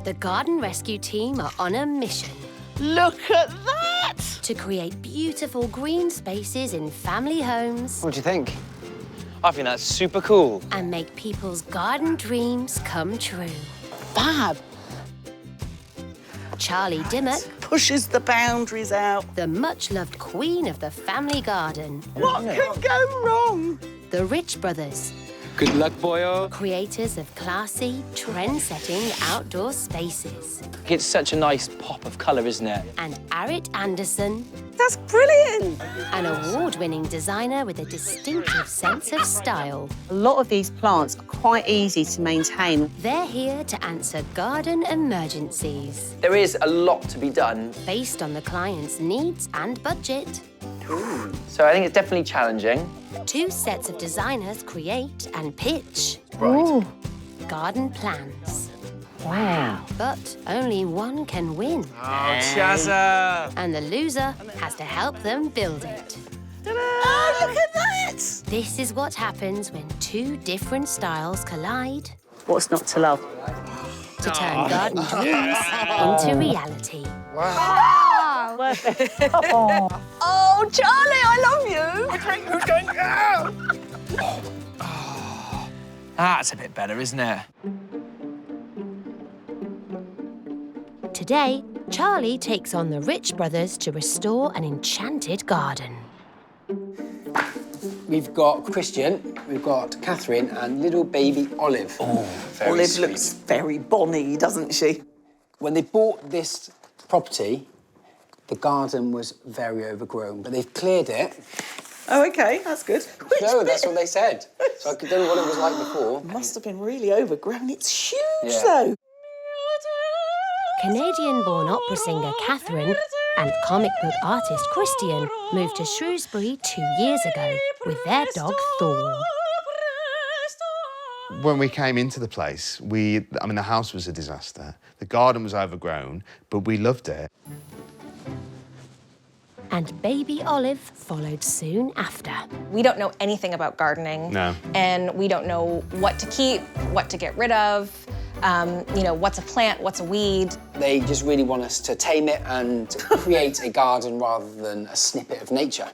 The garden rescue team are on a mission. Look at that! To create beautiful green spaces in family homes. What do you think? I think that's super cool. And make people's garden dreams come true. Fab. Charlie Dimmock Pushes the boundaries out. the much-loved queen of the family garden. What can go wrong? The Rich Brothers, Good luck, boyo. creators of classy, trend-setting outdoor spaces. It's such a nice pop of colour, isn't it? And Arit Anderson, That's brilliant. an award-winning designer with a distinctive sense of style. A lot of these plants are quite easy to maintain. They're here to answer garden emergencies There is a lot to be done, based on the client's needs and budget. so I think it's definitely challenging. 2 sets of designers create and pitch Right. garden plans. Wow. But only one can win, Oh, Chazza! and the loser has to help them build it. Oh, look at that! This is what happens when 2 different styles collide What's not to love? to turn garden dreams into reality. Oh, Charlie, I love you. Who's going? That's a bit better, isn't it? Today, Charlie takes on the Rich Brothers to restore an enchanted garden. We've got Christian, we've got Catherine, and little baby Olive. Oh, very Olive sweet. looks very bonny, doesn't she? When they bought this property, the garden was very overgrown, but they've cleared it. Oh, OK, that's good. No, that's what they said. So I don't know what it was like before. Must have been really overgrown. It's huge, Yeah. though. Canadian-born opera singer Catherine and comic book artist Christian moved to Shrewsbury 2 years ago with their dog Thor. When we came into the place, the house was a disaster. The garden was overgrown, but we loved it. And baby Olive followed soon after. We don't know anything about gardening. No. And we don't know what to keep, what to get rid of, what's a plant, what's a weed. They just really want us to tame it and create a garden rather than a snippet of nature.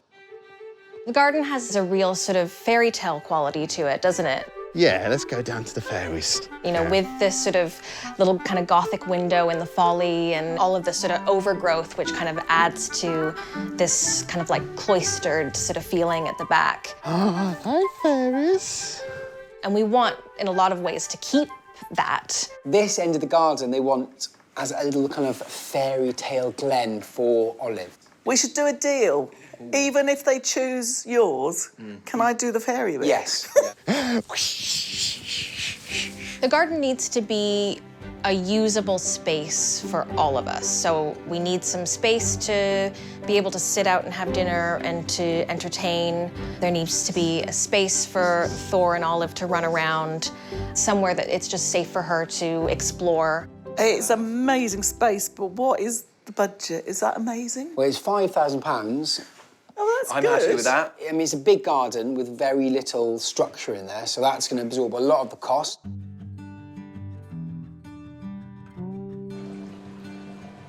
The garden has a real sort of fairy tale quality to it, doesn't it? Yeah, let's go down to the fairies. With this sort of little kind of Gothic window in the folly and all of this sort of overgrowth, which kind of adds to this kind of like cloistered sort of feeling at the back. Oh, hi, fairies. And we want, in a lot of ways, to keep that. This end of the garden they want as a little kind of fairy tale glen for Olive. We should do a deal. Even if they choose yours, can I do the fairy bit? Yes. The garden needs to be a usable space for all of us. So we need some space to be able to sit out and have dinner and to entertain. There needs to be a space for Thor and Olive to run around, somewhere that it's just safe for her to explore. It's amazing space, but what is the budget? Is that amazing? Well, it's £5,000. Oh, that's I'm good. happy with that. I mean, it's a big garden with very little structure in there, so that's going to absorb a lot of the cost.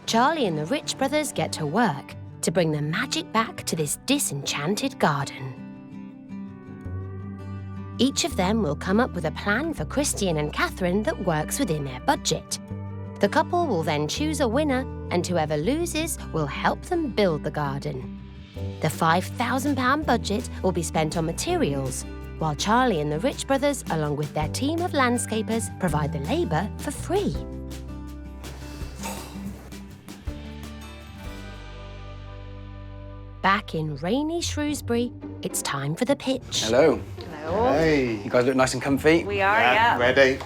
Charlie and the Rich Brothers get to work to bring the magic back to this disenchanted garden. Each of them will come up with a plan for Christian and Catherine that works within their budget. The couple will then choose a winner, and whoever loses will help them build the garden. The £5,000 budget will be spent on materials, while Charlie and the Rich Brothers, along with their team of landscapers, provide the labour for free. Back in rainy Shrewsbury, it's time for the pitch. Hello. Hey. You guys look nice and comfy. We are, yeah. Ready?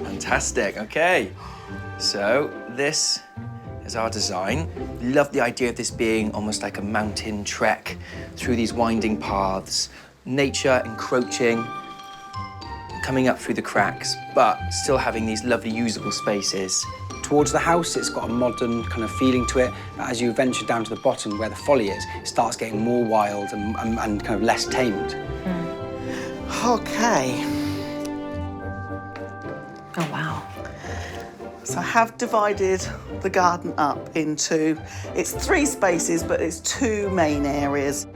Fantastic, okay. So this is our design. Love the idea of this being almost like a mountain trek through these winding paths, nature encroaching, coming up through the cracks, but still having these lovely usable spaces. Towards the house, it's got a modern kind of feeling to it. As you venture down to the bottom where the folly is, it starts getting more wild and kind of less tamed. OK. Oh, wow. So I have divided the garden up into, it's 3 spaces, but it's 2 main areas.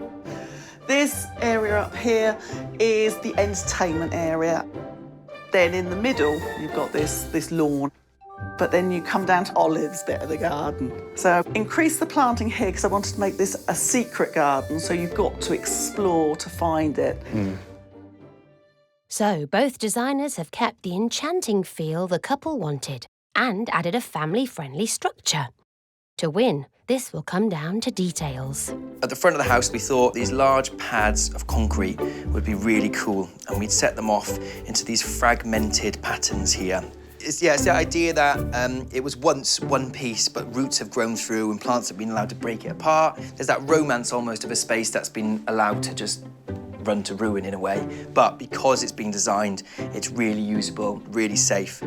This area up here is the entertainment area. Then in the middle, you've got this lawn. But then you come down to Olive's bit of the garden. So I've increased the planting here because I wanted to make this a secret garden, so you've got to explore to find it. So both designers have kept the enchanting feel the couple wanted and added a family-friendly structure. To win, this will come down to details. At the front of the house, we thought these large pads of concrete would be really cool, and we'd set them off into these fragmented patterns here. It's the idea that it was once one piece, but roots have grown through and plants have been allowed to break it apart. There's that romance almost of a space that's been allowed to just run to ruin in a way. But because it's been designed, it's really usable, really safe.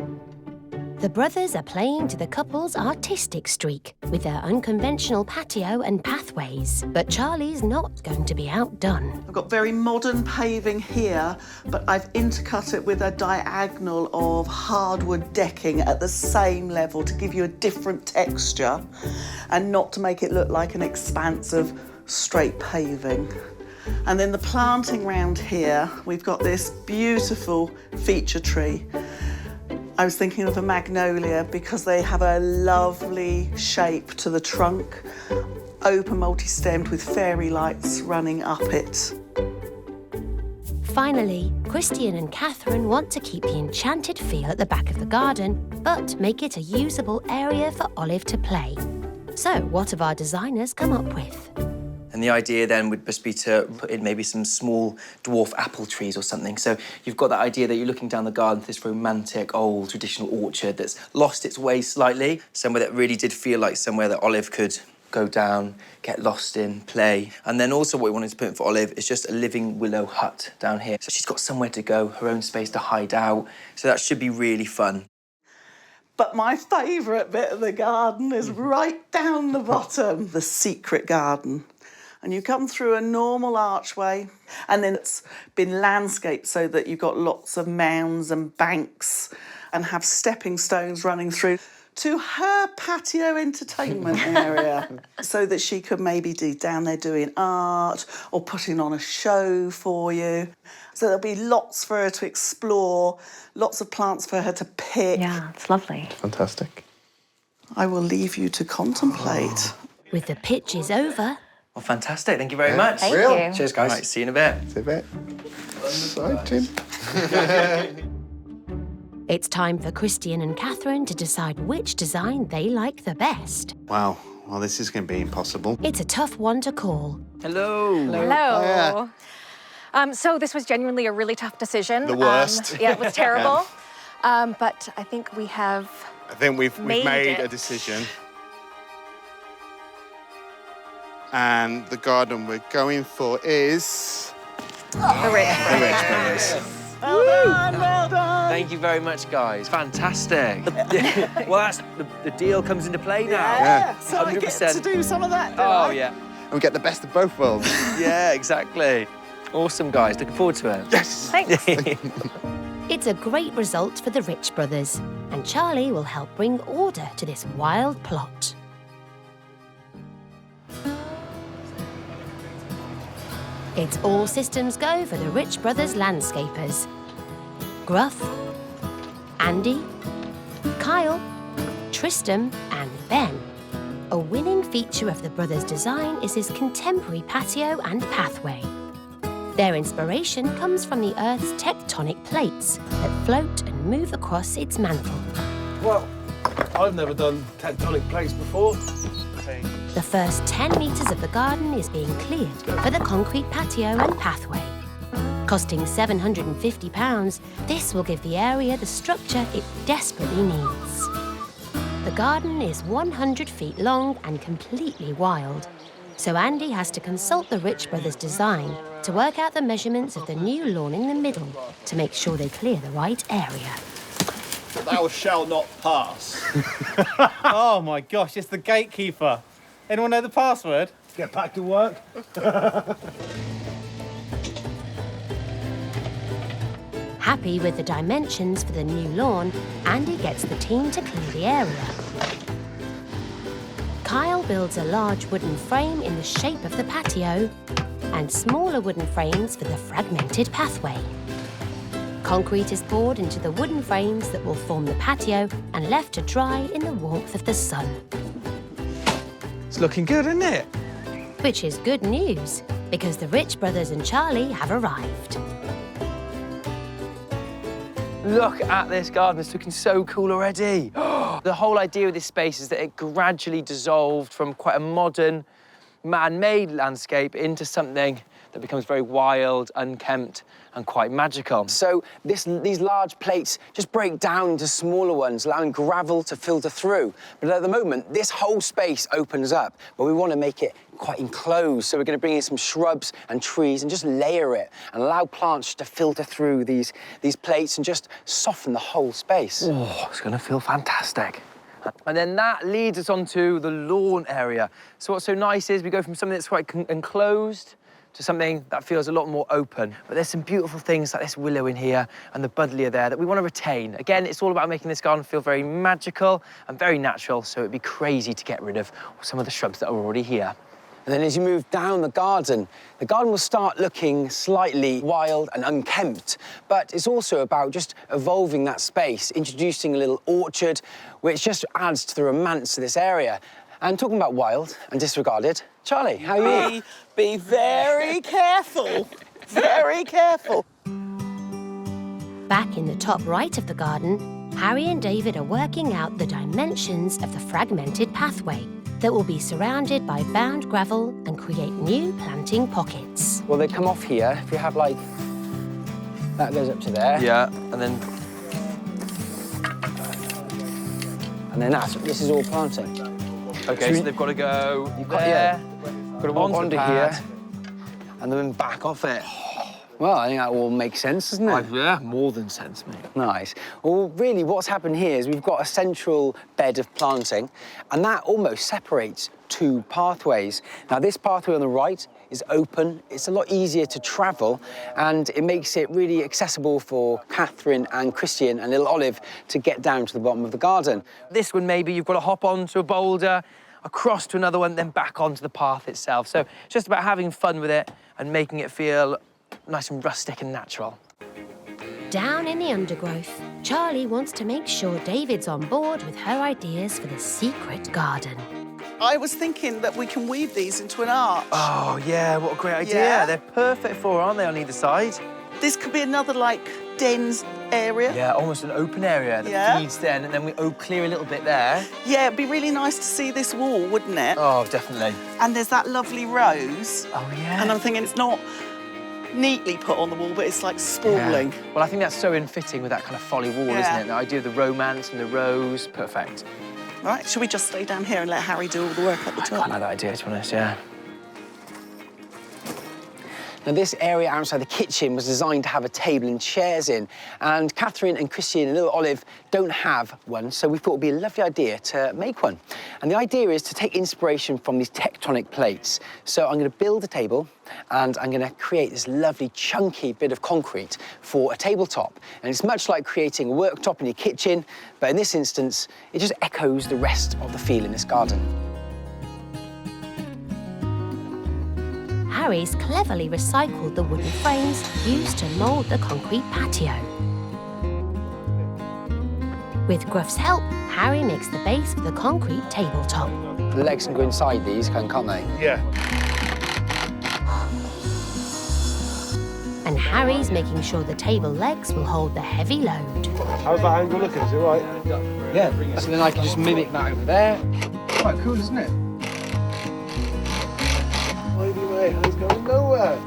The brothers are playing to the couple's artistic streak with their unconventional patio and pathways. But Charlie's not going to be outdone. I've got very modern paving here, but I've intercut it with a diagonal of hardwood decking at the same level to give you a different texture and not to make it look like an expanse of straight paving. And then the planting round here, we've got this beautiful feature tree. I was thinking of a magnolia because they have a lovely shape to the trunk, open multi-stemmed with fairy lights running up it. Finally, Christian and Catherine want to keep the enchanted feel at the back of the garden, but make it a usable area for Olive to play. So what have our designers come up with? And the idea then would just be to put in maybe some small dwarf apple trees or something. So you've got that idea that you're looking down the garden, this romantic, old, traditional orchard that's lost its way slightly, somewhere that really did feel like somewhere that Olive could go down, get lost in, play. And then also what we wanted to put in for Olive is just a living willow hut down here. So she's got somewhere to go, her own space to hide out. So that should be really fun. But my favourite bit of the garden is right down the bottom, the secret garden. And you come through a normal archway, and then it's been landscaped so that you've got lots of mounds and banks and have stepping stones running through to her patio entertainment area so that she could maybe be down there doing art or putting on a show for you. So there'll be lots for her to explore, lots of plants for her to pick. Yeah, it's lovely. Fantastic. I will leave you to contemplate. With the pitches over, Well, fantastic. Thank you very much. Thank you. Cheers, guys. Right, see you in a bit. See you a bit. Exciting. it's time for Christian and Catherine to decide which design they like the best. Wow. Well, this is going to be impossible. It's a tough one to call. Hello. Hello. So this was genuinely a really tough decision. The worst. Yeah, it was terrible. But I think we have I think we've made a it. decision. And the garden we're going for is the rich the Rich Brothers. Well done, well done. Thank you very much, guys. Fantastic. Well, that's the deal comes into play now. Yeah, so I get 100%. to do some of that, do Oh, I? yeah. And we get the best of both worlds. Yeah, exactly. Awesome, guys. Looking forward to it. Yes. Thanks. It's a great result for the Rich Brothers, and Charlie will help bring order to this wild plot. It's all systems go for the Rich Brothers landscapers. Gruff, Andy, Kyle, Tristram and Ben. A winning feature of the brothers' design is his contemporary patio and pathway. Their inspiration comes from the Earth's tectonic plates that float and move across its mantle. Well, I've never done tectonic plates before. The first 10 metres of the garden is being cleared for the concrete patio and pathway. Costing £750, this will give the area the structure it desperately needs. The garden is 100 feet long and completely wild, so Andy has to consult the Rich Brothers design to work out the measurements of the new lawn in the middle to make sure they clear the right area. Thou shalt not pass. Oh my gosh, it's the gatekeeper. Anyone know the password? Get back to work. Happy with the dimensions for the new lawn, Andy gets the team to clear the area. Kyle builds a large wooden frame in the shape of the patio and smaller wooden frames for the fragmented pathway. Concrete is poured into the wooden frames that will form the patio and left to dry in the warmth of the sun. It's looking good, isn't it? Which is good news, because the Rich brothers and Charlie have arrived. Look at this garden, it's looking so cool already. The whole idea of this space is that it gradually dissolved from quite a modern, man-made landscape into something that becomes very wild, unkempt, and quite magical. So these large plates just break down into smaller ones, allowing gravel to filter through. But at the moment, this whole space opens up, but we want to make it quite enclosed. So we're going to bring in some shrubs and trees and just layer it and allow plants to filter through these plates and just soften the whole space. Oh, it's going to feel fantastic. And then that leads us onto the lawn area. So what's so nice is we go from something that's quite enclosed to something that feels a lot more open. But there's some beautiful things like this willow in here and the buddleia there that we want to retain. Again, it's all about making this garden feel very magical and very natural, so it'd be crazy to get rid of some of the shrubs that are already here. And then as you move down the garden will start looking slightly wild and unkempt, but it's also about just evolving that space, introducing a little orchard, which just adds to the romance of this area. And talking about wild and disregarded, Charlie, how are you? Be very careful, very careful. Back in the top right of the garden, Harry and David are working out the dimensions of the fragmented pathway that will be surrounded by bound gravel and create new planting pockets. Well, they come off here. If you have, like, that goes up to there. Yeah, and then... And then this is all planting. OK, so they've got to go You've there, got to walk onto here, and then back off it. Well, I think that all makes sense, doesn't it? Yeah, more than sense, mate. Nice. Well, really, what's happened here is we've got a central bed of planting, and that almost separates two pathways. Now, this pathway on the right is open. It's a lot easier to travel, and it makes it really accessible for Catherine and Christian and little Olive to get down to the bottom of the garden. This one, maybe you've got to hop onto a boulder, across to another one, then back onto the path itself. So it's just about having fun with it and making it feel nice and rustic and natural. Down in the undergrowth, Charlie wants to make sure David's on board with her ideas for the secret garden. I was thinking that we can weave these into an arch. Oh, yeah, what a great idea. Yeah. They're perfect for, aren't they, on either side? This could be another, like, dens area. Yeah, almost an open area that feeds den, and then we clear a little bit there. Yeah, it'd be really nice to see this wall, wouldn't it? Oh, definitely. And there's that lovely rose. Oh, yeah. And I'm thinking it's not neatly put on the wall, but it's like sprawling. Yeah. Well, I think that's so in fitting with that kind of folly wall, isn't it? The idea of the romance and the rose, perfect. Right, shall we just stay down here and let Harry do all the work at the top? I like that idea, to be honest, yeah. Now, this area outside the kitchen was designed to have a table and chairs in, and Catherine and Christian and little Olive don't have one, so we thought it would be a lovely idea to make one. And the idea is to take inspiration from these tectonic plates. So I'm going to build a table, and I'm going to create this lovely, chunky bit of concrete for a tabletop. And it's much like creating a worktop in your kitchen, but in this instance, it just echoes the rest of the feel in this garden. Harry's cleverly recycled the wooden frames used to mould the concrete patio. With Gruff's help, Harry makes the base for the concrete tabletop. The legs can go inside these, can't they? Yeah. And Harry's making sure the table legs will hold the heavy load. How's that angle looking? Is it right? Yeah, so then I can just mimic that over there. Quite cool, isn't it? He's going nowhere.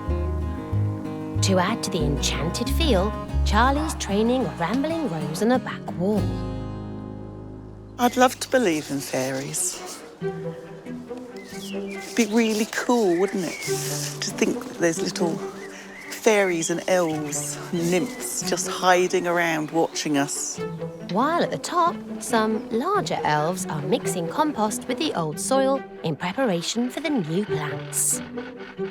To add to the enchanted feel, Charlie's training a rambling rose on the back wall. I'd love to believe in fairies. It'd be really cool, wouldn't it? To think that there's little fairies and elves, nymphs just hiding around watching us. While at the top, some larger elves are mixing compost with the old soil in preparation for the new plants.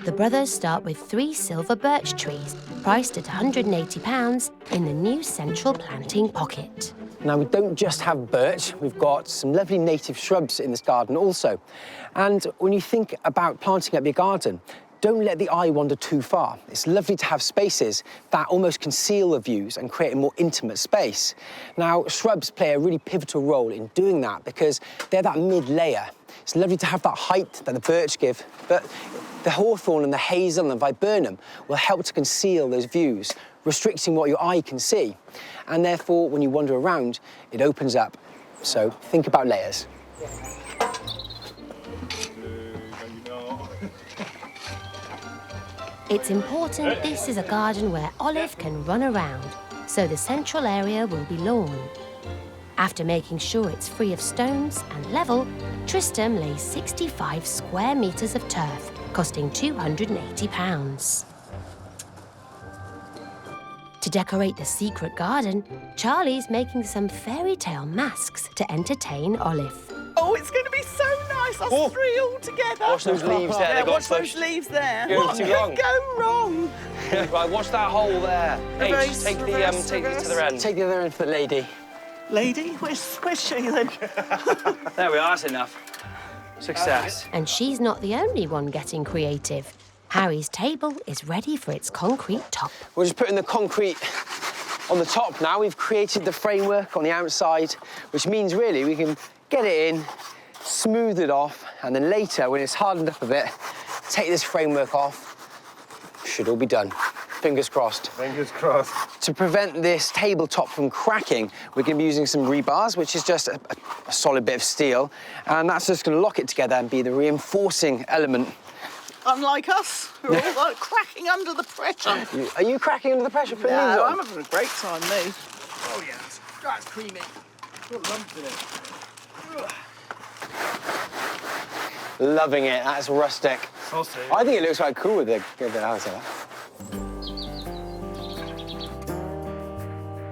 The brothers start with 3 silver birch trees, priced at £180 in the new central planting pocket. Now, we don't just have birch, we've got some lovely native shrubs in this garden also. And when you think about planting up your garden, don't let the eye wander too far. It's lovely to have spaces that almost conceal the views and create a more intimate space. Now, shrubs play a really pivotal role in doing that because they're that mid-layer. It's lovely to have that height that the birch give, but the hawthorn and the hazel and the viburnum will help to conceal those views, restricting what your eye can see. And therefore, when you wander around, it opens up. So think about layers. It's important this is a garden where Olive can run around, so the central area will be lawn. After making sure it's free of stones and level, Tristram lays 65 square metres of turf, costing £280. To decorate the secret garden, Charlie's making some fairy tale masks to entertain Olive. Oh, it's going to be so nice, us 3 all together. Watch those leaves there. Yeah, watch those leaves there. What too could long. go wrong? Right, watch that hole there. Reverse, Take reverse, the reverse. other end. Take the other end for the lady. Lady, where's she then? There we are, that's enough. Success. And she's not the only one getting creative. Harry's table is ready for its concrete top. We're just putting the concrete on the top now. We've created the framework on the outside, which means really we can get it in, smooth it off, and then later, when it's hardened up a bit, take this framework off. Should all be done. Fingers crossed. Fingers crossed. To prevent this tabletop from cracking, we're going to be using some rebars, which is just a solid bit of steel, and that's just going to lock it together and be the reinforcing element. Unlike us, we're all like cracking under the pressure. Are you cracking under the pressure? Put these No, on? I'm having a great time, me. Oh, yeah, that's creamy. Got lumps in it. Loving it. That's rustic. Saucy. I think it looks quite cool with the house there.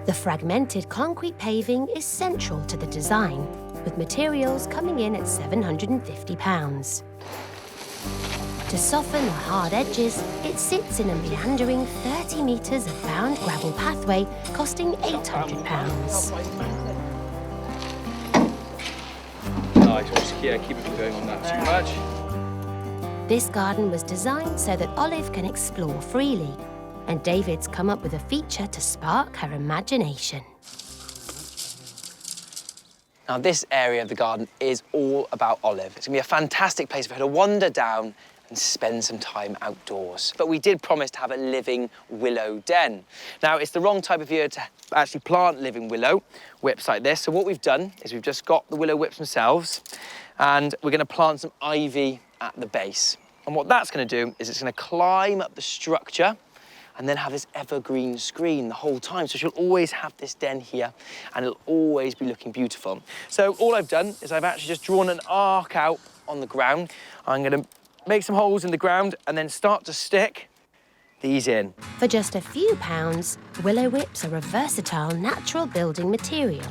The fragmented concrete paving is central to the design, with materials coming in at £750. To soften the hard edges, it sits in a meandering 30 metres of bound gravel pathway, costing £800. Nice, just keep it from going on that too much. This garden was designed so that Olive can explore freely, and David's come up with a feature to spark her imagination. Now, this area of the garden is all about Olive. It's going to be a fantastic place for her to wander down and spend some time outdoors. But we did promise to have a living willow den. Now, it's the wrong type of year to actually plant living willow whips like this. So what we've done is we've just got the willow whips themselves, and we're going to plant some ivy at the base. And what that's going to do is it's going to climb up the structure and then have this evergreen screen the whole time. So she'll always have this den here, and it'll always be looking beautiful. So all I've done is I've actually just drawn an arc out on the ground. I'm going to make some holes in the ground and then start to stick these in. For just a few pounds, willow whips are a versatile natural building material.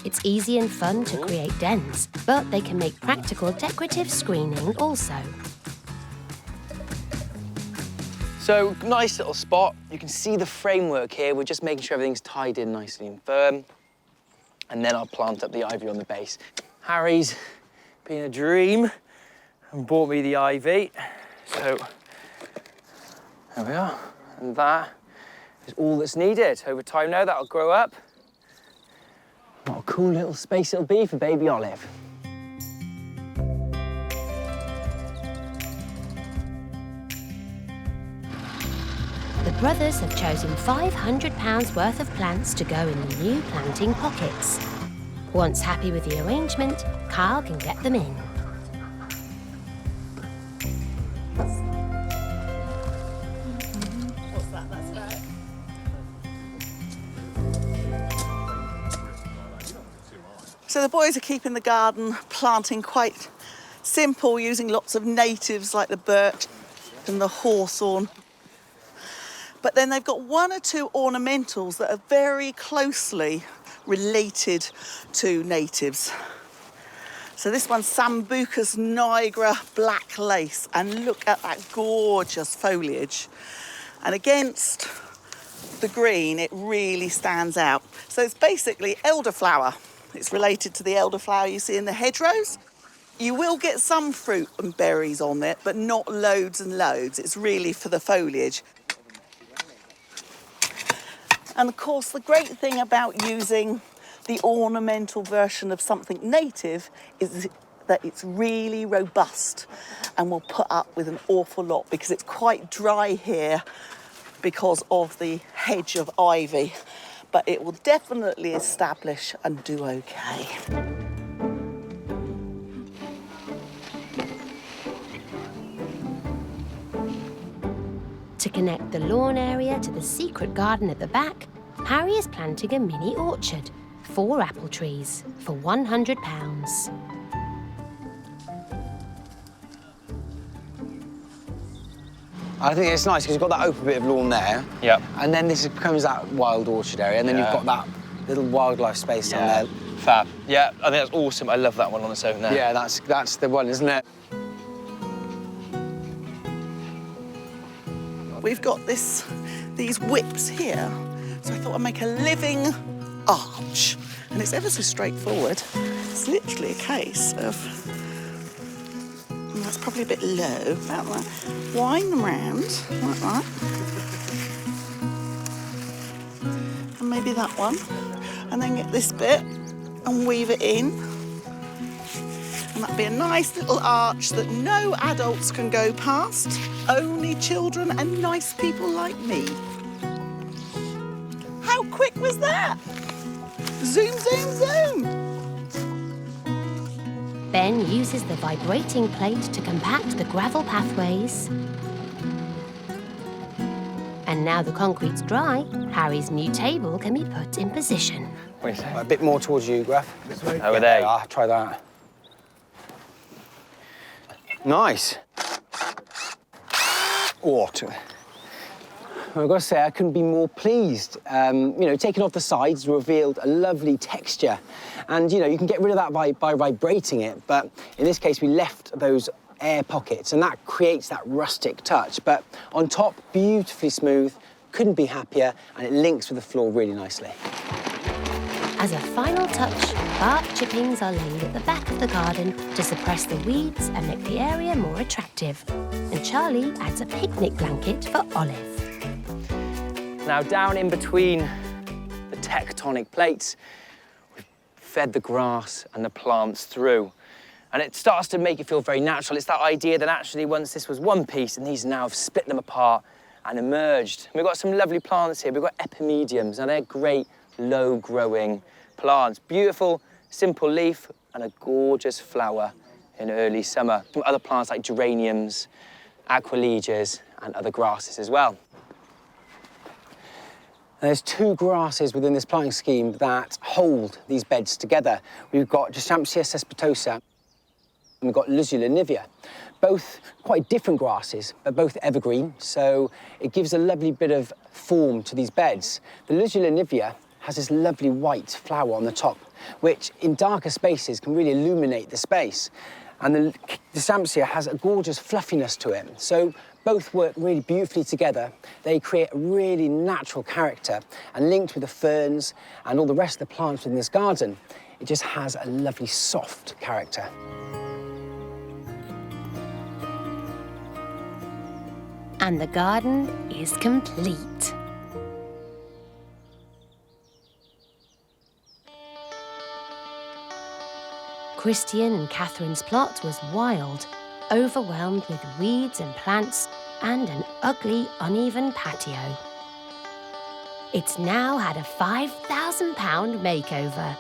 It's easy and fun to create dens, but they can make practical decorative screening also. So, nice little spot. You can see the framework here. We're just making sure everything's tied in nicely and firm. And then I'll plant up the ivy on the base. Harry's been a dream and bought me the ivy. So, there we are. And that is all that's needed. Over time now, that'll grow up. What a cool little space it'll be for baby Olive. The brothers have chosen £500 worth of plants to go in the new planting pockets. Once happy with the arrangement, Carl can get them in. So the boys are keeping the garden planting quite simple, using lots of natives like the birch and the hawthorn. But then they've got one or two ornamentals that are very closely related to natives. So this one's Sambucus nigra black lace, and look at that gorgeous foliage. And against the green, it really stands out. So it's basically elderflower. It's related to the elderflower you see in the hedgerows. You will get some fruit and berries on it, but not loads and loads. It's really for the foliage. And of course, the great thing about using the ornamental version of something native is that it's really robust and will put up with an awful lot, because it's quite dry here because of the hedge of ivy, but it will definitely establish and do okay. To connect the lawn area to the secret garden at the back, Harry is planting a mini orchard, 4 apple trees for £100. I think it's nice because you've got that open bit of lawn there. Yep. And then this becomes that wild orchard area, and then you've got that little wildlife space down there. Fab. Yeah, I think that's awesome. I love that one on its own there. Yeah, that's the one, isn't it? We've got these whips here, so I thought I'd make a living arch. And it's ever so straightforward. It's literally a case of, and that's probably a bit low, about that. Wind them round, like that. And maybe that one. And then get this bit and weave it in. And that'd be a nice little arch that no adults can go past, only children and nice people like me. How quick was that? Zoom, zoom, zoom. Ben uses the vibrating plate to compact the gravel pathways. And now the concrete's dry, Harry's new table can be put in position. What do you say? A bit more towards you, Graf. This way. Over there. Yeah, try that. Nice. Oh, I've got to say, I couldn't be more pleased. You know, taking off the sides revealed a lovely texture. And, you know, you can get rid of that by vibrating it, but in this case, we left those air pockets, and that creates that rustic touch. But on top, beautifully smooth, couldn't be happier, and it links with the floor really nicely. As a final touch, bark chippings are laid at the back of the garden to suppress the weeds and make the area more attractive. And Charlie adds a picnic blanket for Olive. Now, down in between the tectonic plates, we've fed the grass and the plants through. And it starts to make it feel very natural. It's that idea that actually once this was one piece and these now have split them apart and emerged. We've got some lovely plants here. We've got epimediums, and they're great low-growing plants. Beautiful, simple leaf and a gorgeous flower in early summer. Some other plants like geraniums, aqualegias, and other grasses as well. There's 2 grasses within this planting scheme that hold these beds together. We've got Distampsia cespitosa and we've got Luzula nivea. Both quite different grasses, but both evergreen, so it gives a lovely bit of form to these beds. The Luzula nivea has this lovely white flower on the top, which in darker spaces can really illuminate the space. And the Distampsia has a gorgeous fluffiness to it. So both work really beautifully together. They create a really natural character, and linked with the ferns and all the rest of the plants within this garden, it just has a lovely soft character. And the garden is complete. Christian and Catherine's plot was wild, overwhelmed with weeds and plants and an ugly, uneven patio. It's now had a £5,000 makeover.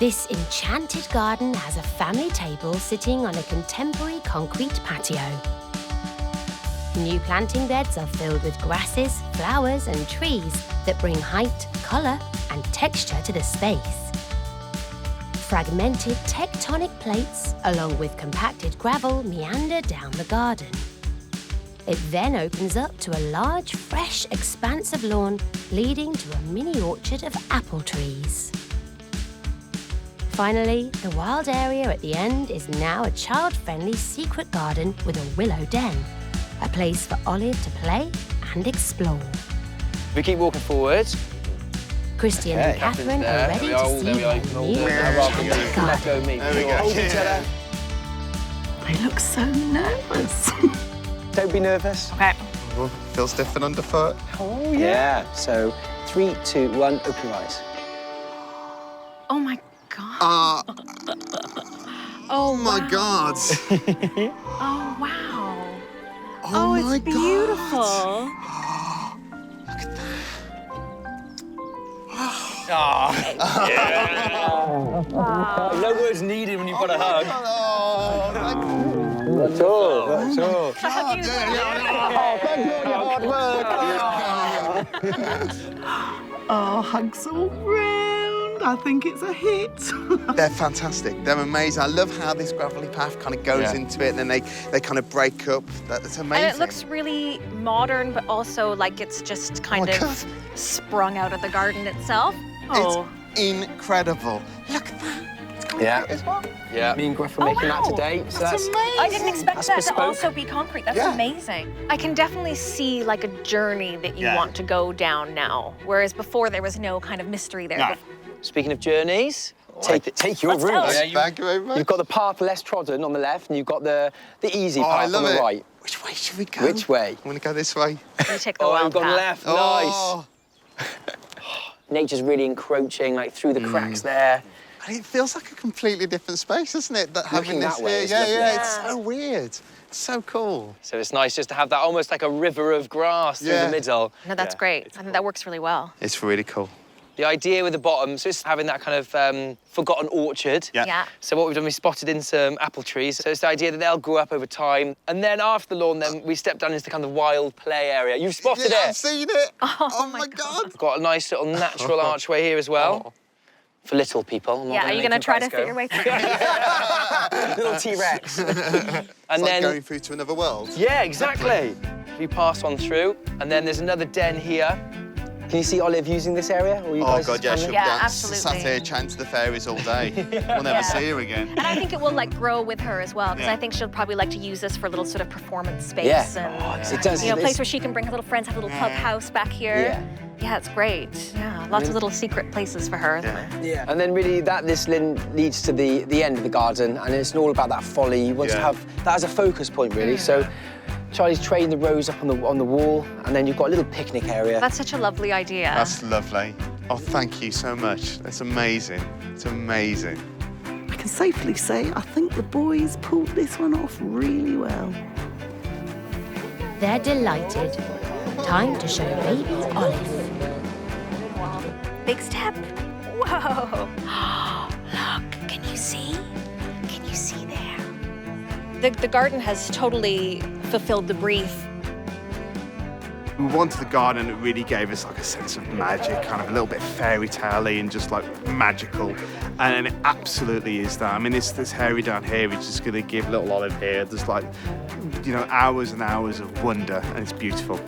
This enchanted garden has a family table sitting on a contemporary concrete patio. New planting beds are filled with grasses, flowers and trees that bring height, colour and texture to the space. Fragmented tectonic plates, along with compacted gravel, meander down the garden. It then opens up to a large, fresh expanse of lawn, leading to a mini orchard of apple trees. Finally, the wild area at the end is now a child-friendly secret garden with a willow den, a place for Olive to play and explore. We keep walking forwards. Christian and Catherine are ready to see their new enchanted garden. Let go of me. There we go. Hold each other. They look so nervous. Don't be nervous. Okay. Oh, feels different underfoot. Oh, yeah. So 3, 2, 1, open your eyes. Oh my God. Oh my God. Oh wow. Oh my it's beautiful. No words needed when you've got a hug. That's all. That's all. Thank you for your hard work. Oh, hugs all round. I think it's a hit. They're fantastic. They're amazing. I love how this gravelly path kind of goes into it, and then they kind of break up. That's amazing. And it looks really modern, but also like it's just kind of sprung out of the garden itself. Oh. It's incredible. Look at that. It's concrete as well. Yeah. Me and Griff are making that today. So that's amazing. I didn't expect That's that bespoke. to also be concrete. That's amazing. I can definitely see like a journey that you want to go down now, whereas before there was no kind of mystery there. No. Speaking of journeys, take your Let's route. go. Thank you very much. You've got the path less trodden on the left, and you've got the easy path on the right. Which way should we go? Which way? I'm going to go this way. You take the oh, wild we've gone path. left. Nice. Nature's really encroaching, like through the cracks there. And it feels like a completely different space, doesn't it? That Looking having this that way is here. lovely. Yeah, it's so weird. It's so cool. So it's nice just to have that almost like a river of grass through the middle. No, that's great. I think that works really well. It's really cool. The idea with the bottom, so it's having that kind of forgotten orchard. Yeah. So what we've done, we spotted in some apple trees. So it's the idea that they'll grow up over time. And then after the lawn, then we step down into the kind of wild play area. You've spotted Yeah, it. I've seen it. Oh my God. We've got a nice little natural archway here as well. For little people. I'm not Yeah, are you make going to you try to guys fit go. your way through? Little T-Rex. And It's like then, going through to another world. yeah, exactly. We pass on through, and then there's another den here. Can you see Olive using this area? Or you Oh guys God, yeah, she'll Yeah, be absolutely. sat here chatting to the fairies all day. We'll never see her again. And I think it will like grow with her as well, because I think she'll probably like to use this for a little sort of performance space Yeah. and It does. you know, a place It's- where she can bring her little friends, have a little clubhouse back here. Yeah. Yeah, it's great. Yeah, lots of little secret places for her, isn't there? Yeah. And then really this leads to the end of the garden, and it's all about that folly. You want to have that as a focus point, really. So Charlie's trained the rose up on the wall, and then you've got a little picnic area. That's such a lovely idea. That's lovely. Oh, thank you so much. That's amazing. It's amazing. I can safely say I think the boys pulled this one off really well. They're delighted. Time to show baby Olive. Big step. Whoa. Look, can you see? Can you see there? The garden has totally fulfilled the brief. We wanted the garden that really gave us like a sense of magic, kind of a little bit fairy tale-y and just like magical. And it absolutely is that. I mean, this area down here is just going to give little Olive here, there's like, you know, hours and hours of wonder, and it's beautiful.